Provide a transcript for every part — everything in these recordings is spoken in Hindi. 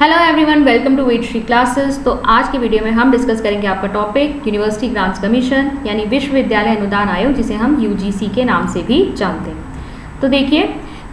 हेलो एवरीवन, वेलकम टू वेटश्री क्लासेस। तो आज की वीडियो में हम डिस्कस करेंगे आपका टॉपिक यूनिवर्सिटी ग्रांट्स कमीशन यानी विश्वविद्यालय अनुदान आयोग, जिसे हम यूजीसी के नाम से भी जानते हैं। तो देखिए,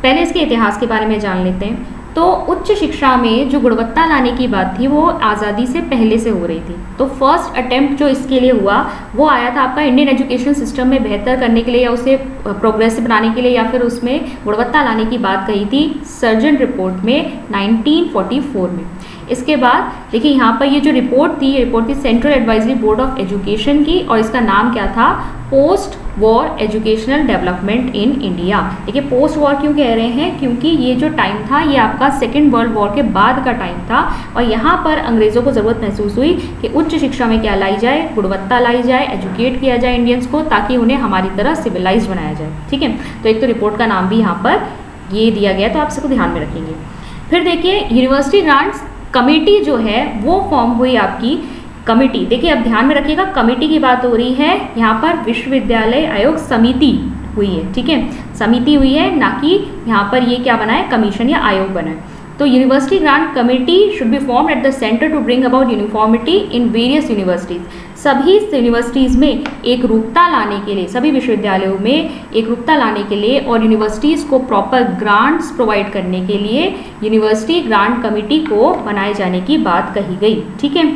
पहले इसके इतिहास के बारे में जान लेते हैं। तो उच्च शिक्षा में जो गुणवत्ता लाने की बात थी वो आज़ादी से पहले से हो रही थी। तो फर्स्ट अटेम्प्ट जो इसके लिए हुआ वो आया था आपका इंडियन एजुकेशन सिस्टम में बेहतर करने के लिए या उसे प्रोग्रेसिव बनाने के लिए या फिर उसमें गुणवत्ता लाने की बात कही थी सर्जन रिपोर्ट में 1944 में। इसके बाद देखिए यहाँ पर ये जो रिपोर्ट थी central advisory board of education की, और इसका नाम क्या था, post war educational development in India. देखिए पोस्ट वॉर क्यों कह रहे हैं, क्योंकि ये जो टाइम था ये आपका सेकेंड वर्ल्ड वॉर के बाद का टाइम था, और यहाँ पर अंग्रेज़ों को ज़रूरत महसूस हुई कि उच्च शिक्षा में क्या लाई जाए, गुणवत्ता लाई जाए, एजुकेट किया जाए इंडियंस को, ताकि उन्हें हमारी तरह सिविलाइज बनाया जाए। ठीक है, तो एक तो रिपोर्ट का नाम भी यहाँ पर ये दिया गया, तो आप इसको ध्यान में रखेंगे। फिर देखिए यूनिवर्सिटी ग्रांट्स कमेटी जो है वो फॉर्म हुई आपकी कमेटी। देखिए अब ध्यान में रखिएगा, कमेटी की बात हो रही है, यहाँ पर विश्वविद्यालय आयोग समिति हुई है। ठीक है, समिति हुई है, ना कि यहाँ पर ये क्या बना है, कमीशन या आयोग बना है। तो university grant committee should be formed at the centre to bring about uniformity in various universities. सभी यूनिवर्सिटीज़ में एक रूपता लाने के लिए, सभी विश्वविद्यालयों में एक रूपता लाने के लिए और यूनिवर्सिटीज़ को प्रॉपर ग्रांट्स प्रोवाइड करने के लिए यूनिवर्सिटी ग्रांट कमेटी को बनाए जाने की बात कही गई। ठीक है,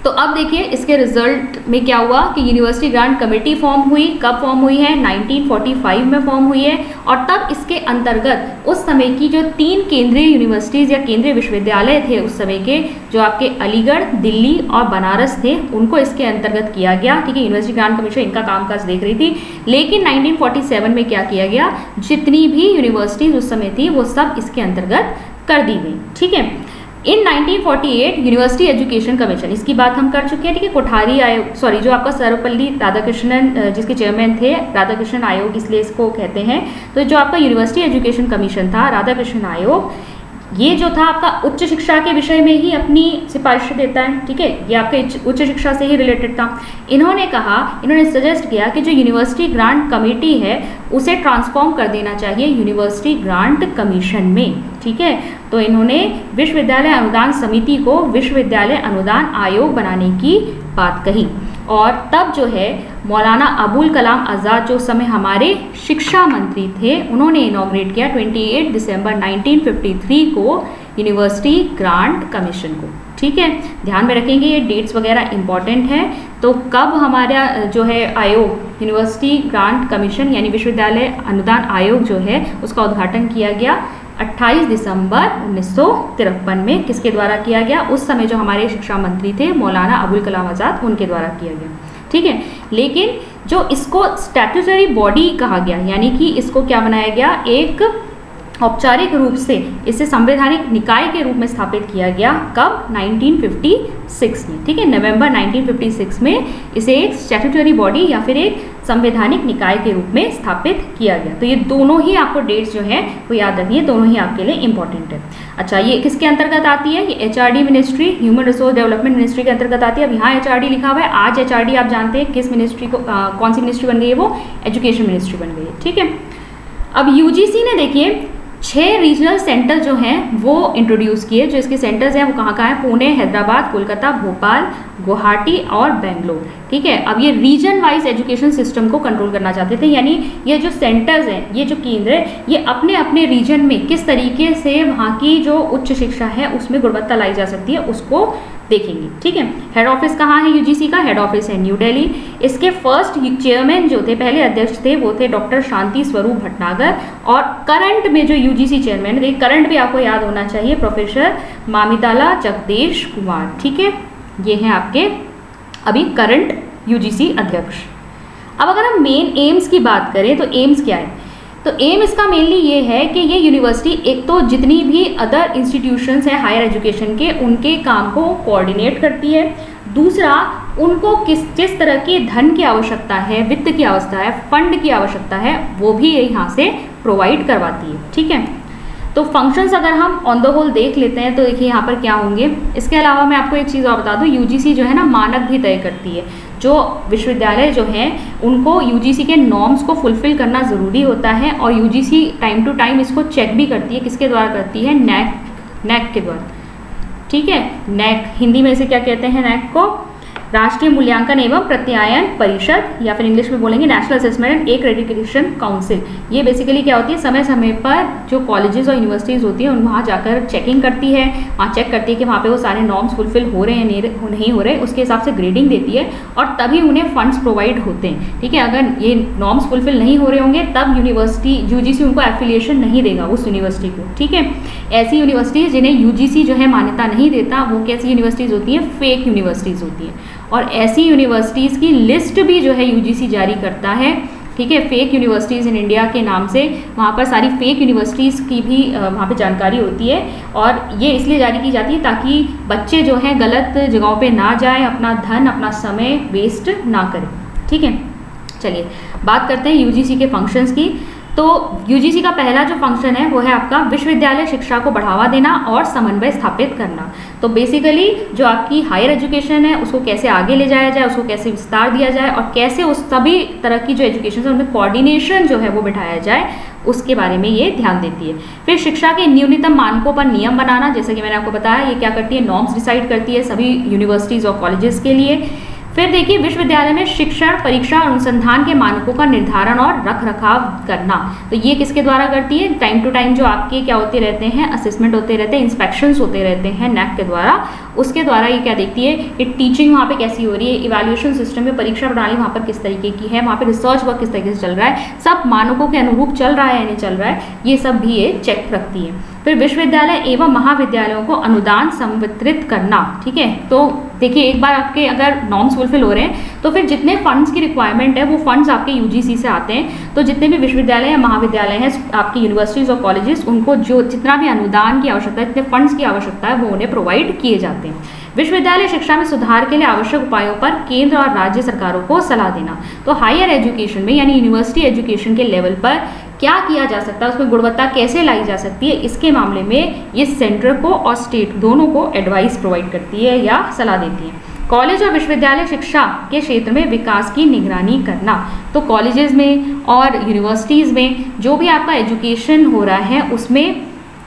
तो अब देखिए इसके रिजल्ट में क्या हुआ कि यूनिवर्सिटी ग्रांट कमेटी फॉर्म हुई। कब फॉर्म हुई है, 1945 में फॉर्म हुई है, और तब इसके अंतर्गत उस समय की जो 3 केंद्रीय यूनिवर्सिटीज़ या केंद्रीय विश्वविद्यालय थे उस समय के, जो आपके अलीगढ़, दिल्ली और बनारस थे, उनको इसके अंतर्गत किया गया। ठीक है, यूनिवर्सिटी ग्रांट कमीशन इनका कामकाज देख रही थी, लेकिन 1947 में क्या किया गया, जितनी भी यूनिवर्सिटीज़ उस समय थी वो सब इसके अंतर्गत कर दी गई। ठीक है, इन 1948 यूनिवर्सिटी एजुकेशन कमीशन, इसकी बात हम कर चुके हैं। ठीक है, कोठारी आयोग, सॉरी, जो आपका सर्वपल्ली राधाकृष्णन जिसके चेयरमैन थे, राधाकृष्णन आयोग इसलिए इसको कहते हैं। तो जो आपका यूनिवर्सिटी एजुकेशन कमीशन था, राधाकृष्णन आयोग, ये जो था आपका उच्च शिक्षा के विषय में ही अपनी सिफारिश देता है। ठीक है, ये आपके उच्च शिक्षा से ही रिलेटेड था। इन्होंने सजेस्ट किया कि जो यूनिवर्सिटी ग्रांट कमेटी है उसे ट्रांसफॉर्म कर देना चाहिए यूनिवर्सिटी ग्रांट कमीशन में। ठीक है, तो इन्होंने विश्वविद्यालय अनुदान समिति को विश्वविद्यालय अनुदान आयोग बनाने की बात कही, और तब जो है मौलाना अबुल कलाम आज़ाद जो समय हमारे शिक्षा मंत्री थे, उन्होंने इनॉग्रेट किया 28 दिसंबर 1953 को यूनिवर्सिटी ग्रांट कमीशन को। ठीक है, ध्यान में रखेंगे, ये डेट्स वगैरह इंपॉर्टेंट है। तो कब हमारा जो है आयोग यूनिवर्सिटी ग्रांट कमीशन यानी विश्वविद्यालय अनुदान आयोग जो है उसका उद्घाटन किया गया 28 दिसंबर 1953 में। किसके द्वारा किया गया, उस समय जो हमारे शिक्षा मंत्री थे मौलाना अबुल कलाम आज़ाद, उनके द्वारा किया गया। ठीक है, लेकिन जो इसको स्टैट्यूटरी बॉडी कहा गया, यानी कि इसको क्या बनाया गया, एक औपचारिक रूप से इसे संवैधानिक निकाय के रूप में स्थापित किया गया। कब, 1956 में। ठीक है, नवंबर 1956 में इसे एक स्टैट्यूटरी बॉडी या फिर एक संवैधानिक निकाय के रूप में स्थापित किया गया। तो ये दोनों ही आपको डेट्स जो है वो याद रखिए, दोनों ही आपके लिए इंपॉर्टेंट है। अच्छा, ये किसके अंतर्गत आती है, ये HRD ministry, human resource development ministry के अंतर्गत आती है। अब यहाँ एचआरडी लिखा हुआ है, आज एचआरडी आप जानते हैं किस मिनिस्ट्री को, कौन सी मिनिस्ट्री बन गई है, वो एजुकेशन मिनिस्ट्री बन गई है। ठीक है, अब यूजीसी ने देखिए 6 रीजनल सेंटर जो हैं वो इंट्रोड्यूस किए। जो इसके सेंटर्स हैं वो कहाँ कहाँ हैं, पुणे, हैदराबाद, कोलकाता, भोपाल, गुवाहाटी और बेंगलोर। ठीक है, अब ये रीजन वाइज एजुकेशन सिस्टम को कंट्रोल करना चाहते थे, यानी ये जो सेंटर्स हैं, ये जो केंद्र है, ये अपने अपने रीजन में किस तरीके से वहाँ की जो उच्च शिक्षा है उसमें गुणवत्ता लाई जा सकती है उसको देखेंगे। ठीक है, हेड ऑफिस कहाँ है यूजीसी का, हेड ऑफिस है न्यू दिल्ली। इसके फर्स्ट चेयरमैन जो थे, पहले अध्यक्ष थे, वो थे डॉक्टर शांति स्वरूप भटनागर, और करंट में जो यूजीसी चेयरमैन है, करंट भी आपको याद होना चाहिए, प्रोफेसर मामिताला जगदेश कुमार। ठीक है, ये हैं आपके अभी करंट यूजीसी अध्यक्ष। अब अगर हम मेन एम्स की बात करें तो एम्स क्या है, तो एम इसका मेनली ये है कि ये यूनिवर्सिटी एक तो जितनी भी अदर इंस्टीट्यूशंस हैं हायर एजुकेशन के, उनके काम को कोऑर्डिनेट करती है। दूसरा, उनको किस तरह की धन की आवश्यकता है, वित्त की आवश्यकता है, फंड की आवश्यकता है, वो भी यहाँ से प्रोवाइड करवाती है। ठीक है, तो फंक्शंस अगर हम ऑन द होल देख लेते हैं तो देखिए यहाँ पर क्या होंगे। इसके अलावा मैं आपको एक चीज़ और बता दूँ, यूजीसी जो है ना मानक भी तय करती है। जो विश्वविद्यालय जो हैं उनको यूजीसी के नॉर्म्स को फुलफिल करना ज़रूरी होता है, और यूजीसी टाइम टू टाइम इसको चेक भी करती है। किसके द्वारा करती है, नैक नैक के द्वारा, ठीक है। नैक हिंदी में इसे क्या कहते हैं, नैक को राष्ट्रीय मूल्यांकन एवं प्रत्यायन परिषद, या फिर इंग्लिश में बोलेंगे national assessment and accreditation council. ये बेसिकली क्या होती है, समय समय पर जो कॉलेजेस और यूनिवर्सिटीज़ होती हैं वहाँ जाकर चेकिंग करती है, वहाँ चेक करती है कि वहाँ पे वो सारे नॉर्म्स फुलफिल हो रहे हैं नहीं हो रहे, उसके हिसाब से ग्रेडिंग देती है और तभी उन्हें फंड्स प्रोवाइड होते हैं, ठीक है। अगर ये नॉर्म्स फुलफिल नहीं हो रहे होंगे तब यूनिवर्सिटी यूजीसी उनको एफिलिएशन नहीं देगा उस यूनिवर्सिटी को, ठीक है। ऐसी यूनिवर्सिटीज़ जिन्हें यूजीसी जो है मान्यता नहीं देता वो कैसी यूनिवर्सिटीज़ होती हैं, फेक यूनिवर्सिटीज़ होती हैं। और ऐसी यूनिवर्सिटीज़ की लिस्ट भी जो है यूजीसी जारी करता है, ठीक है। फेक यूनिवर्सिटीज़ इन इंडिया के नाम से वहाँ पर सारी फेक यूनिवर्सिटीज़ की भी वहाँ पे जानकारी होती है और ये इसलिए जारी की जाती है ताकि बच्चे जो हैं गलत जगहों पे ना जाएं, अपना धन अपना समय वेस्ट ना करें, ठीक है। चलिए बात करते हैं यूजीसी के फंक्शंस की। तो यूजीसी का पहला जो फंक्शन है वो है आपका विश्वविद्यालय शिक्षा को बढ़ावा देना और समन्वय स्थापित करना। तो बेसिकली जो आपकी हायर एजुकेशन है उसको कैसे आगे ले जाया जाए, उसको कैसे विस्तार दिया जाए और कैसे उस सभी तरह की जो एजुकेशन है उनमें कोऑर्डिनेशन जो है वो बिठाया जाए, उसके बारे में ये ध्यान देती है। फिर शिक्षा के न्यूनतम मानकों पर नियम बनाना, जैसे कि मैंने आपको बताया ये क्या करती है, नॉर्म्स डिसाइड करती है सभी यूनिवर्सिटीज़ और कॉलेजेस के लिए। फिर देखिए विश्वविद्यालय में शिक्षण परीक्षा और अनुसंधान के मानकों का निर्धारण और रख रखाव करना, तो ये किसके द्वारा करती है, टाइम टू टाइम जो आपके क्या होते रहते हैं, असेसमेंट होते रहते हैं, इंस्पेक्शंस होते रहते हैं नैक के द्वारा, उसके द्वारा ये क्या देखती है कि टीचिंग वहाँ पे कैसी हो रही है, इवैल्यूएशन सिस्टम में परीक्षा प्रणाली वहाँ पर किस तरीके की है, वहाँ पे रिसर्च वर्क किस तरीके से चल रहा है, सब मानकों के अनुरूप चल रहा है या नहीं चल रहा है, ये सब भी ये चेक रखती है। फिर विश्वविद्यालय एवं महाविद्यालयों को अनुदान संवितरित करना, ठीक है। तो देखिए एक बार आपके अगर नॉर्म्स फुलफिल हो रहे हैं तो फिर जितने फंड्स की रिक्वायरमेंट है वो फंड्स आपके यूजीसी से आते हैं, तो जितने भी विश्वविद्यालय या महाविद्यालय हैं आपकी यूनिवर्सिटीज़ और कॉलेजेस, उनको जो जितना भी अनुदान की आवश्यकता है, जितने फंड्स की आवश्यकता है वो उन्हें प्रोवाइड किए जाते हैं। विश्वविद्यालय शिक्षा में सुधार के लिए आवश्यक उपायों पर केंद्र और राज्य सरकारों को सलाह देना, तो हायर एजुकेशन में यानी यूनिवर्सिटी एजुकेशन के लेवल पर क्या किया जा सकता है, उसमें गुणवत्ता कैसे लाई जा सकती है, इसके मामले में ये सेंटर को और स्टेट दोनों को एडवाइस प्रोवाइड करती है या सलाह देती है। कॉलेज और विश्वविद्यालय शिक्षा के क्षेत्र में विकास की निगरानी करना, तो कॉलेजेस में और यूनिवर्सिटीज़ में जो भी आपका एजुकेशन हो रहा है उसमें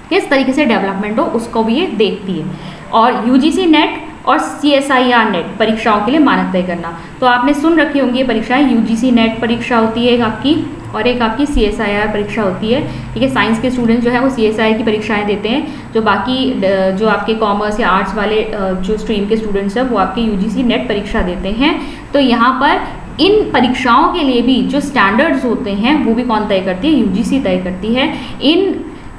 किस तरीके से डेवलपमेंट हो उसको भी ये देखती है। और यूजीसी नेट और CSIR नेट परीक्षाओं के लिए मानक तय करना, तो आपने सुन रखी होंगी ये परीक्षाएं, यूजीसी नेट परीक्षा होती है एक आपकी और एक आपकी CSIR परीक्षा होती है, ठीक है। साइंस के स्टूडेंट्स जो है वो CSIR की परीक्षाएं देते हैं, जो बाकी जो आपके कॉमर्स या आर्ट्स वाले जो स्ट्रीम के स्टूडेंट्स हैं वो आपके यूजीसी नेट परीक्षा देते हैं। तो यहाँ पर इन परीक्षाओं के लिए भी जो स्टैंडर्ड्स होते हैं वो भी कौन तय करती है, यूजीसी तय करती है। इन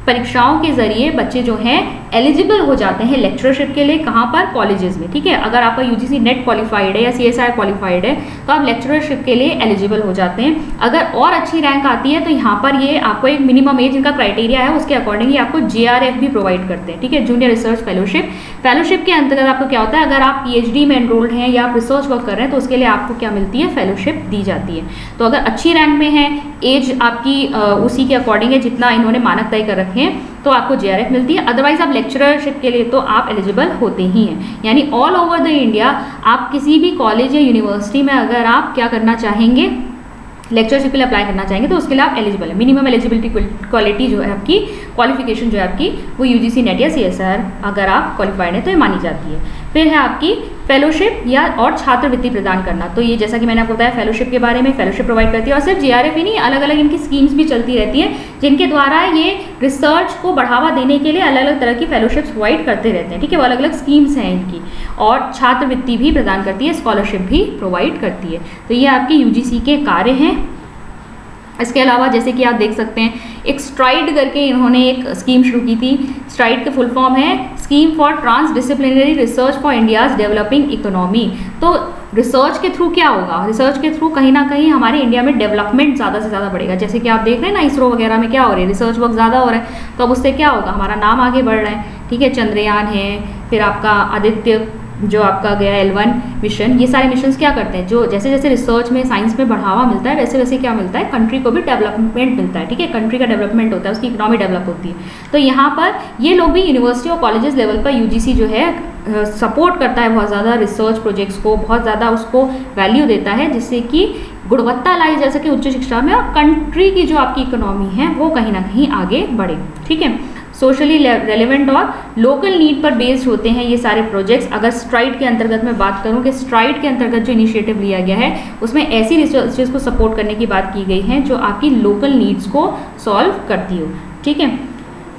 परीक्षाओं के जरिए बच्चे जो हैं एलिजिबल हो जाते हैं लेक्चरशिप के लिए, कहाँ पर, कॉलेजेस में, ठीक है। अगर आपका यूजीसी नेट क्वालिफाइड है या CSIR क्वालिफाइड है तो आप लेक्चरशिप के लिए एलिजिबल हो जाते हैं। अगर और अच्छी रैंक आती है तो यहाँ पर ये आपको एक मिनिमम एज इनका क्राइटेरिया है उसके अकॉर्डिंग ये आपको JRF भी प्रोवाइड करते हैं, ठीक है, जूनियर रिसर्च फेलोशिप। फेलोशिप के अंतर्गत आपको क्या होता है, अगर आप PhD में एनरोल्ड हैं या आप रिसर्च वर्क कर रहे हैं तो उसके लिए आपको क्या मिलती है, फेलोशिप दी जाती है। तो अगर अच्छी रैंक में है, एज आपकी उसी के अकॉर्डिंग है जितना इन्होंने मानक तय कर रखे हैं, तो आपको JRF मिलती है। अदरवाइज आप लेक्चरशिप के लिए तो आप एलिजिबल होते ही हैं, यानी ऑल ओवर द इंडिया आप किसी भी कॉलेज या यूनिवर्सिटी में अगर आप क्या करना चाहेंगे, लेक्चरशिप के लिए अप्लाई करना चाहेंगे तो उसके लिए आप एलिजिबल है। मिनिमम एलिजिबिलिटी क्वालिटी जो है आपकी, क्वालिफिकेशन जो है आपकी, वो यूजीसी नेट या CSIR अगर आप क्वालिफाइड है तो ये मानी जाती है। फिर है आपकी फेलोशिप या और छात्रवृत्ति प्रदान करना, तो ये जैसा कि मैंने आपको बताया फेलोशिप के बारे में, फेलोशिप प्रोवाइड करती है। और सिर्फ JRF ही नहीं, अलग अलग इनकी स्कीम्स भी चलती रहती हैं जिनके द्वारा ये रिसर्च को बढ़ावा देने के लिए अलग अलग तरह की फेलोशिप्स प्रोवाइड करते रहते हैं, ठीक है। वो अलग अलग स्कीम्स हैं इनकी, और छात्रवृत्ति भी प्रदान करती है, स्कॉलरशिप भी प्रोवाइड करती है। तो ये आपकी यूजीसी के कार्य हैं। इसके अलावा जैसे कि आप देख सकते हैं एक स्ट्राइड करके इन्होंने एक स्कीम शुरू की थी। स्ट्राइड के फुल फॉर्म है scheme for transdisciplinary research for India's developing economy. तो रिसर्च के थ्रू क्या होगा, रिसर्च के थ्रू कहीं ना कहीं हमारे इंडिया में डेवलपमेंट ज़्यादा से ज़्यादा बढ़ेगा। जैसे कि आप देख रहे हैं ना इसरो वगैरह में क्या हो रहा है, रिसर्च वर्क ज़्यादा हो रहा है, तो अब उससे क्या होगा, हमारा नाम आगे बढ़ रहा है, ठीक है। चंद्रयान है, फिर आपका आदित्य जो आपका गया L1 मिशन, ये सारे मिशंस क्या करते हैं, जो जैसे जैसे रिसर्च में साइंस में बढ़ावा मिलता है वैसे वैसे क्या मिलता है, कंट्री को भी डेवलपमेंट मिलता है, ठीक है। कंट्री का डेवलपमेंट होता है, उसकी इकोनॉमी डेवलप होती है। तो यहाँ पर ये लोग भी यूनिवर्सिटी और कॉलेजेस लेवल पर यूजीसी जो है सपोर्ट करता है बहुत ज़्यादा रिसर्च प्रोजेक्ट्स को, बहुत ज़्यादा उसको वैल्यू देता है, जिससे कि गुणवत्ता लाई जा सके उच्च शिक्षा में और कंट्री की जो आपकी इकोनॉमी है वो कहीं ना कहीं आगे बढ़े, ठीक है। सोशली रेलेवेंट और लोकल नीड पर बेस्ड होते हैं ये सारे प्रोजेक्ट्स। अगर स्ट्राइड के अंतर्गत मैं बात करूं कि स्ट्राइड के अंतर्गत जो इनिशिएटिव लिया गया है उसमें ऐसी रिसर्चेज को सपोर्ट करने की बात की गई है जो आपकी लोकल नीड्स को सॉल्व करती हो। ठीक है,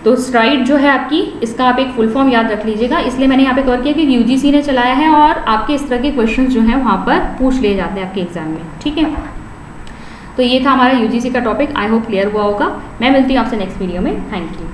तो स्ट्राइड जो है आपकी, इसका आप एक फुल फॉर्म याद रख लीजिएगा, इसलिए मैंने यहाँ पे कवर किया कि यूजीसी ने चलाया है और आपके इस तरह के क्वेश्चंस जो हैं वहाँ पर पूछ लिए जाते हैं आपके एग्जाम में। ठीक है, तो ये था हमारा यूजीसी का टॉपिक। आई होप क्लियर हुआ होगा। मैं मिलती हूँ आपसे नेक्स्ट वीडियो में। Thank you.